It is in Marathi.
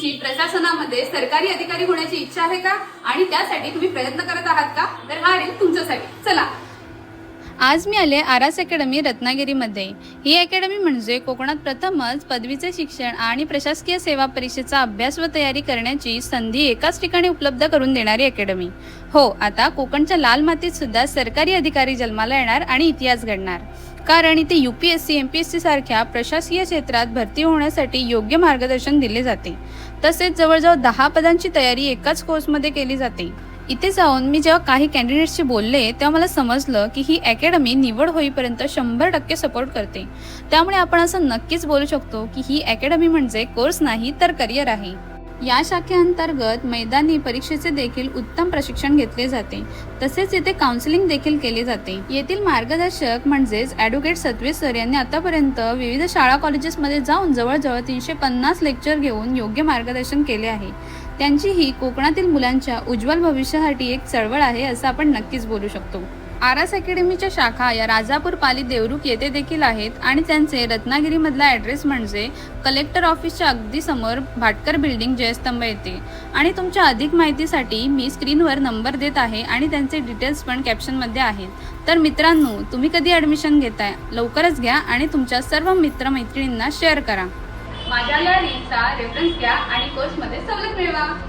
तुमची प्रशासनामध्ये सरकारी अधिकारी होण्याची इच्छा आहे का आणि त्यासाठी तुम्ही प्रयत्न करत आहात का? तर हा रील तुमच्यासाठी. चला, आज मी आले आरास अकॅडमी रत्नागिरीमध्ये. ही अकॅडमी म्हणजे कोकणात प्रथमच पदवीचे शिक्षण आणि प्रशासकीय सेवा परीक्षेचा अभ्यास व तयारी करण्याची संधी एकाच ठिकाणी उपलब्ध करून देणारी अकॅडमी. हो, आता कोकणच्या लाल मातीत सुद्धा सरकारी अधिकारी जन्माला येणार आणि इतिहास घडणार. कारण इथे UPSC MPSC सारख्या प्रशासकीय क्षेत्रात भरती होण्यासाठी योग्य मार्गदर्शन दिले जाते. तसेच जवळजवळ 10 पदांची तयारी एकाच कोर्समध्ये केली जाते. इथे जाऊन मी जेव्हा काही कॅन्डिडेट्सशी बोलले तेव्हा मला समजलं की ही अकॅडमी निवड होईपर्यंत 100% सपोर्ट करते. त्यामुळे आपण असं नक्कीच बोलू शकतो की ही अकॅडमी म्हणजे कोर्स नाही तर करिअर आहे. या शाखेअंतर्गत मैदानी परीक्षेचे देखील उत्तम प्रशिक्षण घेतले जाते. तसेच इथे काउन्सिलिंग देखील केले जाते. येथील मार्गदर्शक म्हणजेच ॲडव्होकेट सत्वे सर यांनी आतापर्यंत विविध शाळा कॉलेजेसमध्ये जाऊन जवळजवळ 350 लेक्चर घेऊन योग्य मार्गदर्शन केले आहे. त्यांची ही कोकणातील मुलांच्या उज्ज्वल भविष्यासाठी एक चळवळ आहे असं आपण नक्कीच बोलू शकतो. आरास अकॅडमीच्या शाखा या राजापूर, पाली, देवरुख येथे देखील आहेत आणि त्यांचे रत्नागिरीमधला ॲड्रेस म्हणजे कलेक्टर ऑफिसच्या अगदी समोर भाटकर बिल्डिंग, जयस्तंभ येथे. आणि तुमच्या अधिक माहितीसाठी मी स्क्रीनवर नंबर देत आहे आणि त्यांचे डिटेल्स पण कॅप्शनमध्ये आहेत. तर मित्रांनो, तुम्ही कधी ॲडमिशन घेताय लवकरच घ्या आणि तुमच्या सर्व मित्रमैत्रिणींना शेअर करा. माझ्या या रीलचा रेफरन्स घ्या आणि कोर्समध्ये सवलत मिळवा.